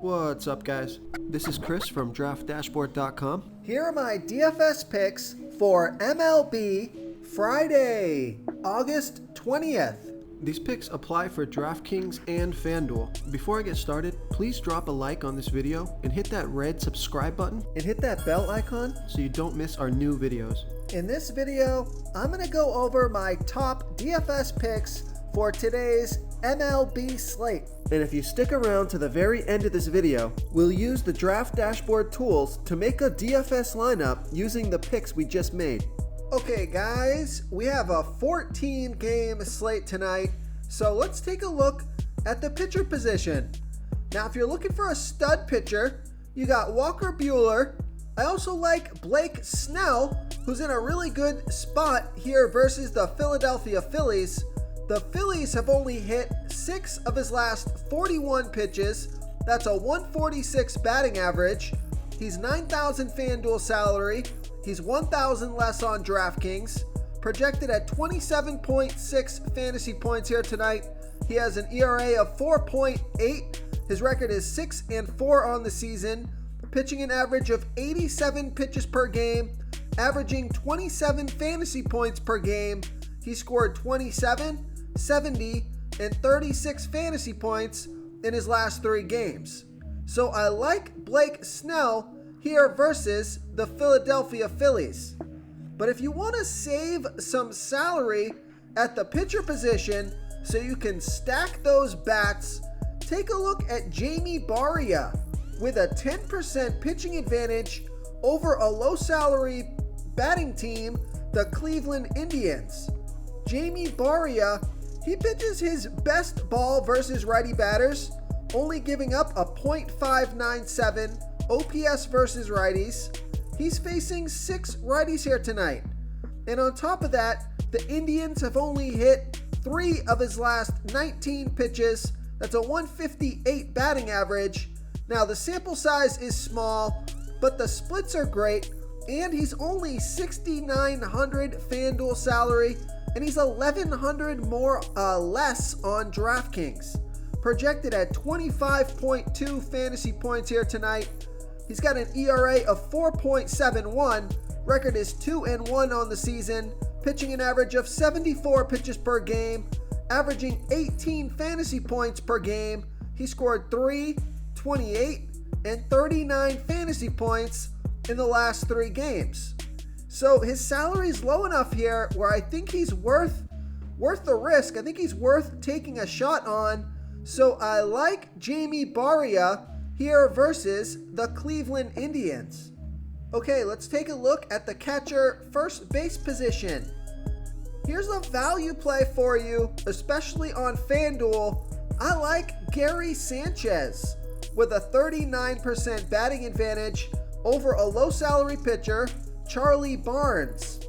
What's up, guys? This is Chris from DraftDashboard.com. Here are my DFS picks for MLB Friday, August 20th. These picks apply for DraftKings and FanDuel. Before I get started, please drop a like on this video and hit that red subscribe button And hit that bell icon. so you don't miss our new videos. In this video, I'm going to go over my top DFS picks for today's MLB slate. And if you stick around to the very end of this video, we'll use the Draft Dashboard tools to make a DFS lineup using the picks we just made. Okay guys, we have a 14-game slate tonight, so let's take a look at the pitcher position. Now if you're looking for a stud pitcher, you got Walker Buehler. I also like Blake Snell, who's in a really good spot here versus the Philadelphia Phillies. The Phillies have only hit 6 of his last 41 pitches. That's a 146 batting average. He's $9,000 FanDuel salary. He's $1,000 less on DraftKings. Projected at 27.6 fantasy points here tonight. He has an ERA of 4.8. His record is 6-4 on the season. Pitching an average of 87 pitches per game, averaging 27 fantasy points per game. He scored 27, 70, and 36 fantasy points in his last 3 games. So I like Blake Snell here versus the Philadelphia Phillies. But if you want to save some salary at the pitcher position so you can stack those bats, take a look at Jamie Barria with a 10% pitching advantage over a low salary batting team, the Cleveland Indians. Jamie Barria, he pitches his best ball versus righty batters, only giving up a .597 OPS versus righties. He's facing 6 righties here tonight. And on top of that, the Indians have only hit 3 of his last 19 pitches. That's a 158 batting average. Now the sample size is small, but the splits are great, and he's only $6,900 FanDuel salary, and he's $1,100 more less on DraftKings. Projected at 25.2 fantasy points here tonight. He's got an ERA of 4.71. Record is 2-1 on the season. Pitching an average of 74 pitches per game, averaging 18 fantasy points per game. He scored 3, 28, and 39 fantasy points in the last 3 games. So his salary is low enough here where I think he's worth the risk. I think he's worth taking a shot on. So I like Jamie Barria here versus the Cleveland Indians. Okay, let's take a look at the catcher first base position. Here's a value play for you, especially on FanDuel. I like Gary Sanchez with a 39% batting advantage over a low salary pitcher, Charlie Barnes.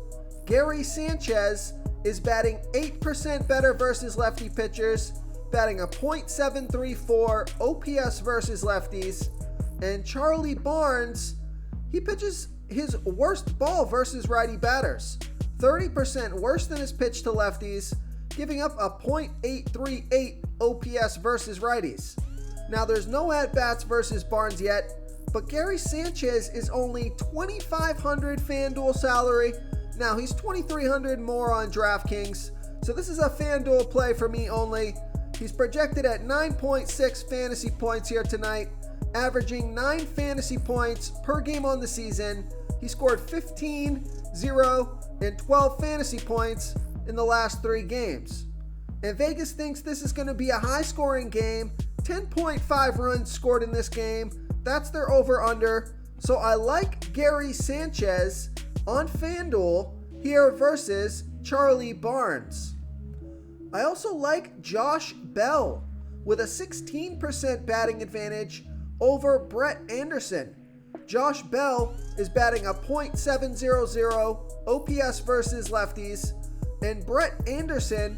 Gary Sanchez is batting 8% better versus lefty pitchers, batting a .734 OPS versus lefties. And Charlie Barnes, he pitches his worst ball versus righty batters, 30% worse than his pitch to lefties, giving up a .838 OPS versus righties. Now there's no at-bats versus Barnes yet, but Gary Sanchez is only $2,500 FanDuel salary. Now he's $2,300 more on DraftKings, so this is a FanDuel play for me only. He's projected at 9.6 fantasy points here tonight, averaging 9 fantasy points per game on the season. He scored 15, 0, and 12 fantasy points in the last 3 games. And Vegas thinks this is going to be a high-scoring game. 10.5 runs scored in this game. That's their over-under. So I like Gary Sanchez on FanDuel here versus Charlie Barnes. I also like Josh Bell with a 16% batting advantage over Brett Anderson. Josh Bell is batting a .700 OPS versus lefties, and Brett Anderson,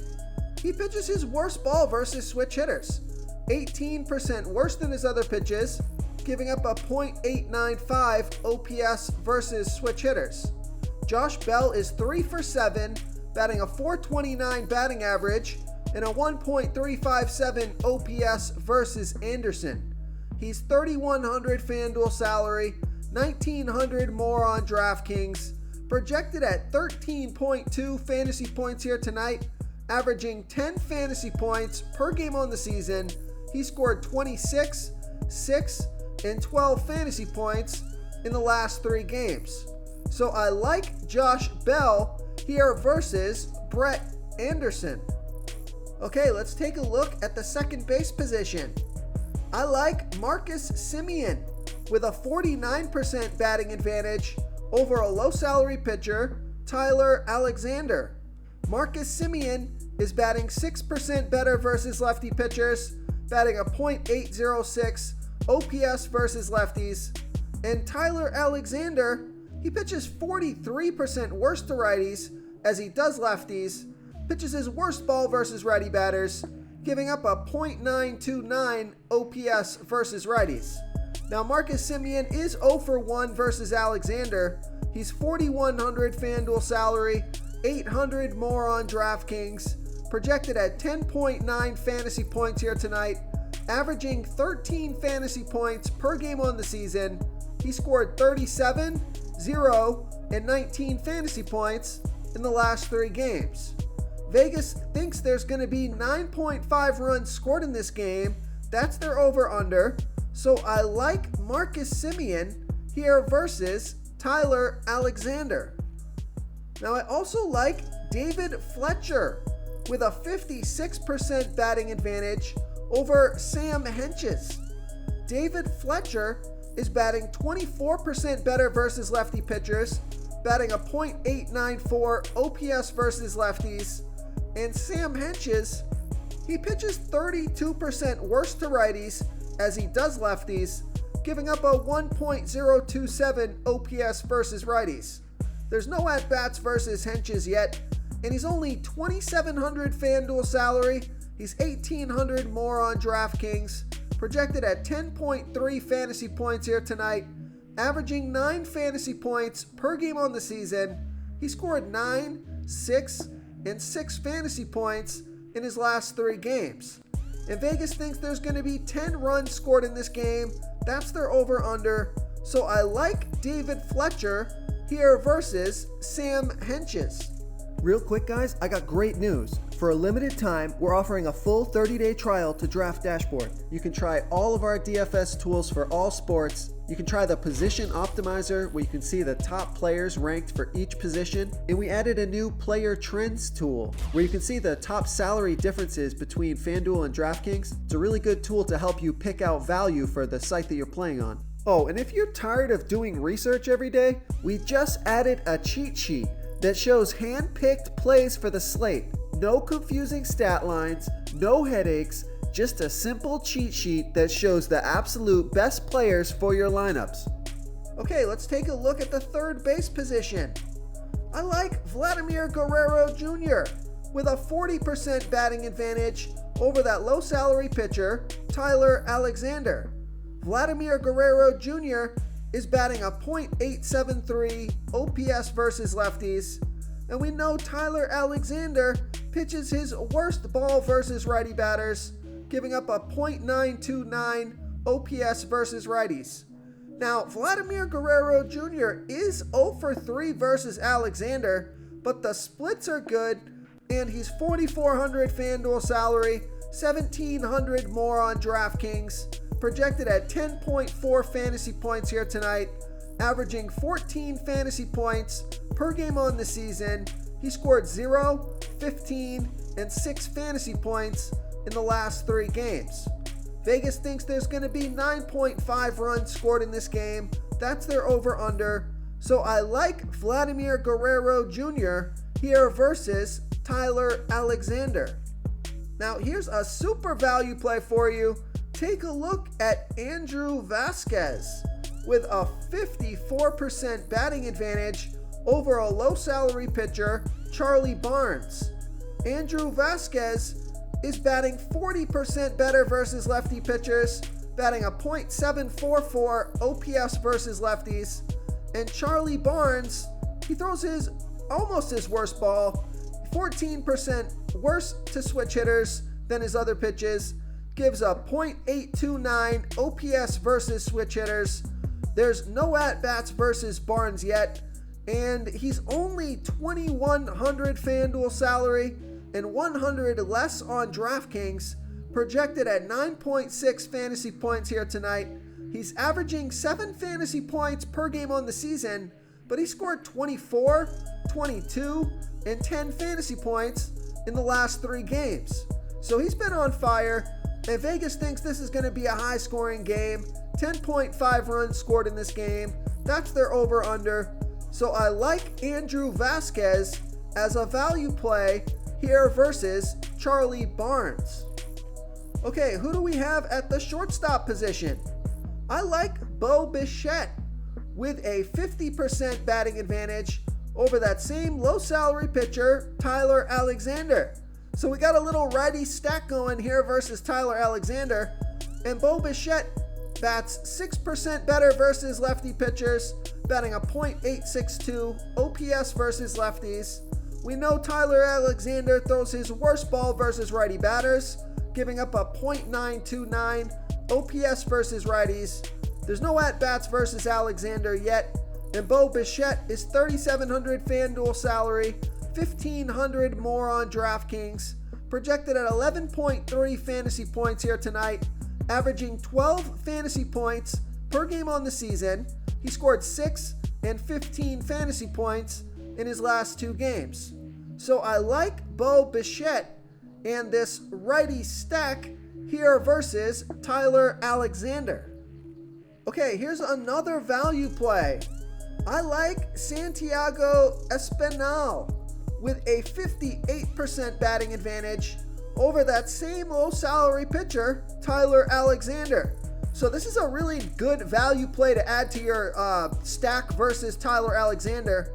he pitches his worst ball versus switch hitters, 18% worse than his other pitches, giving up a .895 OPS versus switch hitters. Josh Bell is 3 for 7, batting a .429 batting average and a 1.357 OPS versus Anderson. He's $3,100 FanDuel salary, $1,900 more on DraftKings, projected at 13.2 fantasy points here tonight, averaging 10 fantasy points per game on the season. He scored 26, 6, and 12 fantasy points in the last 3 games. So I like Josh Bell here versus Brett Anderson. Okay, let's take a look at the second base position. I like Marcus Semien with a 49% batting advantage over a low salary pitcher, Tyler Alexander. Marcus Semien is batting 6% better versus lefty pitchers, batting a .806 OPS versus lefties. And Tyler Alexander, he pitches 43% worse to righties as he does lefties, pitches his worst ball versus righty batters, giving up a .929 OPS versus righties. Now Marcus Semien is 0 for 1 versus Alexander. He's $4,100 FanDuel salary, $800 more on DraftKings, projected at 10.9 fantasy points here tonight, averaging 13 fantasy points per game on the season. He scored 37, 0, and 19 fantasy points in the last 3 games. Vegas thinks there's going to be 9.5 runs scored in this game. That's their over-under. So I like Marcus Semien here versus Tyler Alexander. Now I also like David Fletcher with a 56% batting advantage over Sam Hentges. David Fletcher is batting 24% better versus lefty pitchers, batting a .894 OPS versus lefties. And Sam Hentges, he pitches 32% worse to righties as he does lefties, giving up a 1.027 OPS versus righties. There's no at-bats versus Hentges yet, and he's only $2,700 FanDuel salary. He's $1,800 more on DraftKings, projected at 10.3 fantasy points here tonight, averaging 9 fantasy points per game on the season. He scored 9, 6, and 6 fantasy points in his last 3 games. And Vegas thinks there's going to be 10 runs scored in this game. That's their over-under. So I like David Fletcher here versus Sam Hentges. Real quick, guys, I got great news. For a limited time, we're offering a full 30-day trial to Draft Dashboard. You can try all of our DFS tools for all sports. You can try the Position Optimizer, where you can see the top players ranked for each position. And we added a new Player Trends tool, where you can see the top salary differences between FanDuel and DraftKings. It's a really good tool to help you pick out value for the site that you're playing on. Oh, and if you're tired of doing research every day, we just added a cheat sheet that shows hand-picked plays for the slate. No confusing stat lines, no headaches, just a simple cheat sheet that shows the absolute best players for your lineups. Okay, let's take a look at the third base position. I like Vladimir Guerrero Jr. with a 40% batting advantage over that low salary pitcher, Tyler Alexander. Vladimir Guerrero Jr. is batting a .873 OPS versus lefties, and we know Tyler Alexander pitches his worst ball versus righty batters, giving up a .929 OPS versus righties. Now, Vladimir Guerrero Jr. is 0 for 3 versus Alexander, but the splits are good, and he's $4,400 FanDuel salary, $1,700 more on DraftKings, projected at 10.4 fantasy points here tonight, averaging 14 fantasy points per game on the season. He scored 0, 15, and 6 fantasy points in the last 3 games. Vegas thinks there's going to be 9.5 runs scored in this game. That's their over-under. So I like Vladimir Guerrero Jr. here versus Tyler Alexander. Now here's a super value play for you. Take a look at Andrew Vasquez with a 54% batting advantage over a low salary pitcher, Charlie Barnes. Andrew Vasquez is batting 40% better versus lefty pitchers, batting a .744 OPS versus lefties. And Charlie Barnes, he throws almost his worst ball, 14% worse to switch hitters than his other pitches, gives a .829 OPS versus switch hitters. There's no at-bats versus Barnes yet, and he's only 2,100 FanDuel salary and 100 less on DraftKings, projected at 9.6 fantasy points here tonight. He's averaging 7 fantasy points per game on the season, but he scored 24, 22, and 10 fantasy points in the last 3 games. So he's been on fire, and Vegas thinks this is going to be a high-scoring game. 10.5 runs scored in this game. That's their over-under. So I like Andrew Vasquez as a value play here versus Charlie Barnes. Okay, who do we have at the shortstop position? I like Bo Bichette with a 50% batting advantage over that same low-salary pitcher, Tyler Alexander. So we got a little righty stack going here versus Tyler Alexander, and Bo Bichette bats 6% better versus lefty pitchers, batting a .862 OPS versus lefties. We know Tyler Alexander throws his worst ball versus righty batters, giving up a .929 OPS versus righties. There's no at-bats versus Alexander yet, and Bo Bichette is 3,700 FanDuel salary, 1,500 more on DraftKings, projected at 11.3 fantasy points here tonight, averaging 12 fantasy points per game on the season. He scored 6 and 15 fantasy points in his last 2 games. So I like Bo Bichette and this righty stack here versus Tyler Alexander. Okay, here's another value play. I like Santiago Espinal with a 58% batting advantage over that same low salary pitcher, Tyler Alexander. So this is a really good value play to add to your stack versus Tyler Alexander.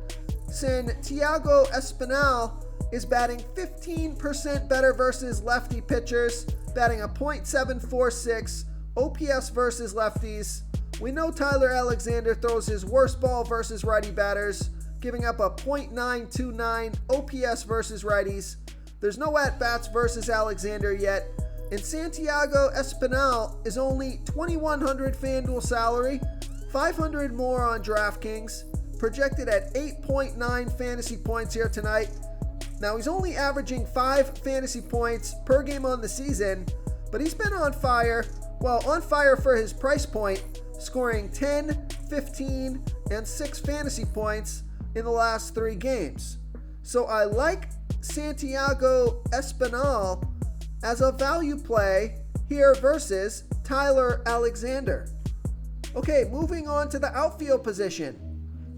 Santiago Espinal is batting 15% better versus lefty pitchers, batting a .746 OPS versus lefties. We know Tyler Alexander throws his worst ball versus righty batters, giving up a .929 OPS versus righties. There's no at-bats versus Alexander yet, and Santiago Espinal is only 2,100 FanDuel salary, 500 more on DraftKings, projected at 8.9 fantasy points here tonight. Now he's only averaging 5 fantasy points per game on the season, but he's been on fire, well, on fire for his price point, scoring 10, 15, and 6 fantasy points in the last 3 games. So I like Santiago Espinal as a value play here versus Tyler Alexander. Okay, moving on to the outfield position.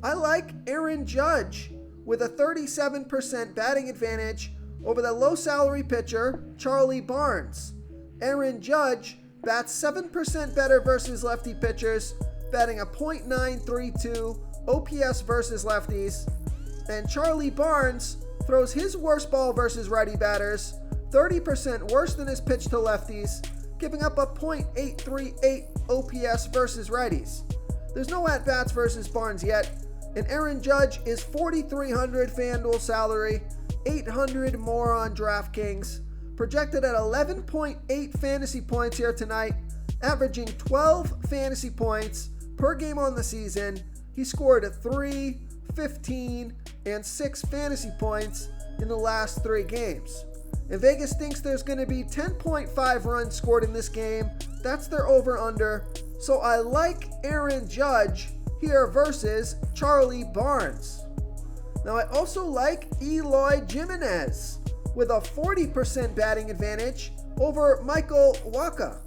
I like Aaron Judge with a 37% batting advantage over the low salary pitcher, Charlie Barnes. Aaron Judge bats 7% better versus lefty pitchers, batting a .932 OPS versus lefties. And Charlie Barnes throws his worst ball versus righty batters, 30% worse than his pitch to lefties, giving up a .838 OPS versus righties. There's no at-bats versus Barnes yet, and Aaron Judge is 4,300 FanDuel salary, 800 more on DraftKings, projected at 11.8 fantasy points here tonight, averaging 12 fantasy points per game on the season. He scored 3, 15, and 6 fantasy points in the last 3 games. And Vegas thinks there's going to be 10.5 runs scored in this game. That's their over-under. So I like Aaron Judge here versus Charlie Barnes. Now I also like Eloy Jimenez with a 40% batting advantage over Michael Wacha.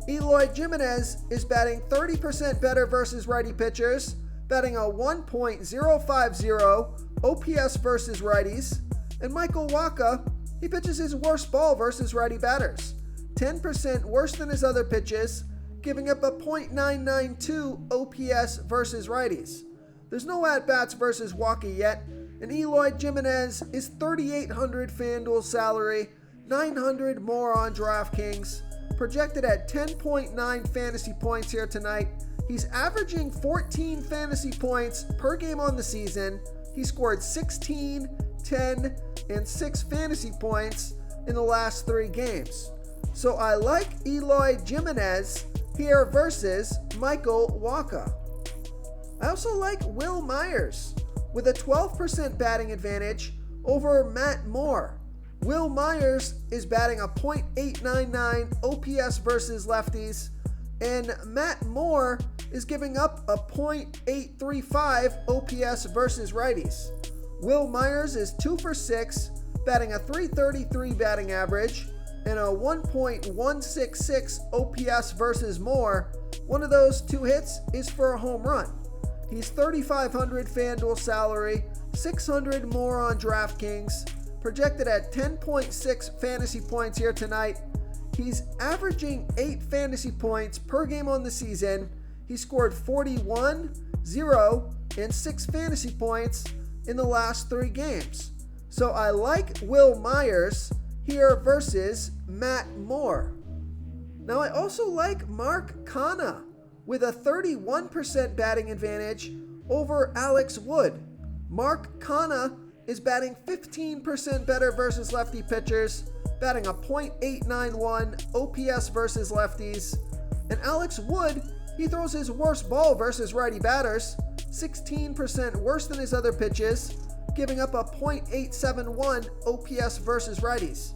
Eloy Jimenez is batting 30% better versus righty pitchers, batting a .050 OPS versus righties, and Michael Wacha, he pitches his worst ball versus righty batters, 10% worse than his other pitches, giving up a .992 OPS versus righties. There's no at-bats versus Wacha yet, and Eloy Jimenez is 3,800 FanDuel salary, 900 more on DraftKings, projected at 10.9 fantasy points here tonight. He's averaging 14 fantasy points per game on the season. He scored 16, 10, and 6 fantasy points in the last 3 games. So I like Eloy Jimenez here versus Michael Wacha. I also like Will Myers with a 12% batting advantage over Matt Moore. Will Myers is batting a .899 OPS versus lefties, and Matt Moore is giving up a .835 OPS versus righties. Will Myers is 2 for 6, batting a .333 batting average and a 1.166 OPS versus Moore. One of those 2 hits is for a home run. He's $3,500 FanDuel salary, $600 more on DraftKings, projected at 10.6 fantasy points here tonight. He's averaging 8 fantasy points per game on the season. He scored 41, 0, and 6 fantasy points in the last 3 games. So I like Will Myers here versus Matt Moore. Now I also like Mark Canha with a 31% batting advantage over Alex Wood. Mark Canha is batting 15% better versus lefty pitchers, batting a .891 OPS versus lefties. And Alex Wood, he throws his worst ball versus righty batters, 16% worse than his other pitches, giving up a .871 OPS versus righties.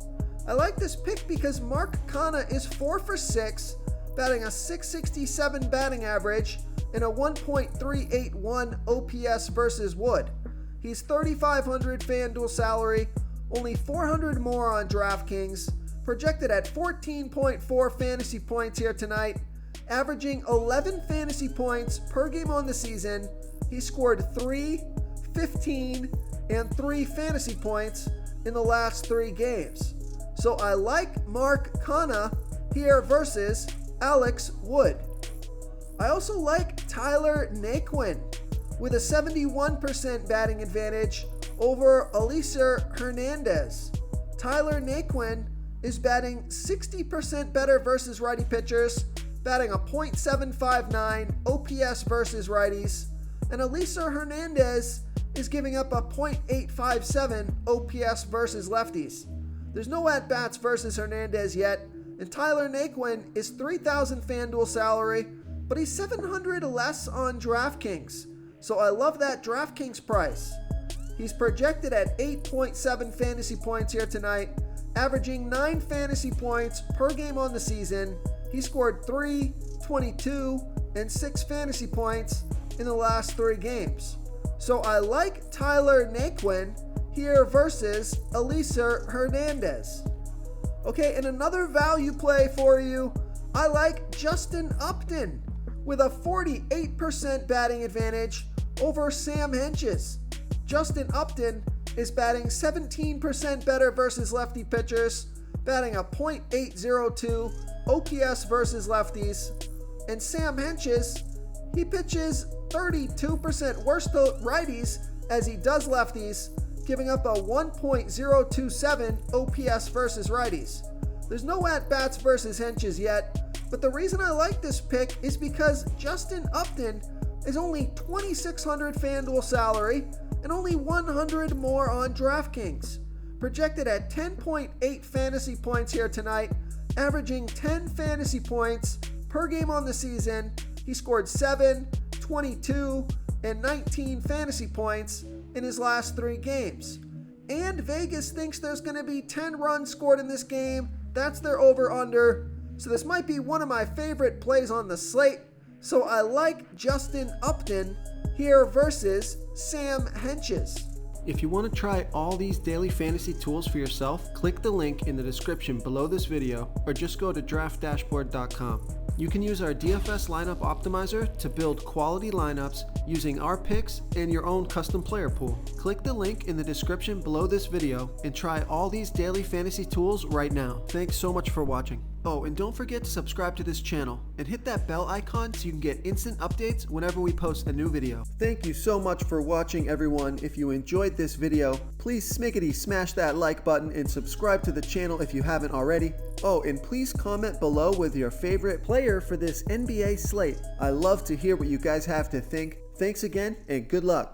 I like this pick because Mark Canha is 4 for 6, batting a .667 batting average and a 1.381 OPS versus Wood. He's $3,500 FanDuel salary, only $400 more on DraftKings, projected at 14.4 fantasy points here tonight, averaging 11 fantasy points per game on the season. He scored 3, 15, and 3 fantasy points in the last 3 games. So I like Mark Canha here versus Alex Wood. I also like Tyler Naquin with a 71% batting advantage over Elieser Hernandez. Tyler Naquin is batting 60% better versus righty pitchers, batting a .759 OPS versus righties, and Elieser Hernandez is giving up a .857 OPS versus lefties. There's no at-bats versus Hernandez yet, and Tyler Naquin is $3,000 FanDuel salary, but he's $700 less on DraftKings. So I love that DraftKings price. He's projected at 8.7 fantasy points here tonight, averaging 9 fantasy points per game on the season. He scored 3, 22, and 6 fantasy points in the last 3 games. So I like Tyler Naquin here versus Elieser Hernandez. Okay, and another value play for you, I like Justin Upton with a 48% batting advantage over Sam Hentges. Justin Upton is batting 17% better versus lefty pitchers, batting a .802 OPS versus lefties. And Sam Hentges, he pitches 32% worse to righties as he does lefties, giving up a 1.027 OPS versus righties. There's no at-bats versus Hentges yet, but the reason I like this pick is because Justin Upton is only $2,600 FanDuel salary and only $100 more on DraftKings. Projected at 10.8 fantasy points here tonight, averaging 10 fantasy points per game on the season. He scored 7, 22, and 19 fantasy points in his last 3 games. And Vegas thinks there's going to be 10 runs scored in this game. That's their over-under. So this might be one of my favorite plays on the slate. So I like Justin Upton here versus Sam Hentges. If you want to try all these daily fantasy tools for yourself, click the link in the description below this video or just go to draftdashboard.com. You can use our DFS lineup optimizer to build quality lineups using our picks and your own custom player pool. Click the link in the description below this video and try all these daily fantasy tools right now. Thanks so much for watching. Oh, and don't forget to subscribe to this channel and hit that bell icon so you can get instant updates whenever we post a new video. Thank you so much for watching, everyone. If you enjoyed this video, please smiggity smash that like button and subscribe to the channel if you haven't already. Oh, and please comment below with your favorite player for this NBA slate. I love to hear what you guys have to think. Thanks again, and good luck.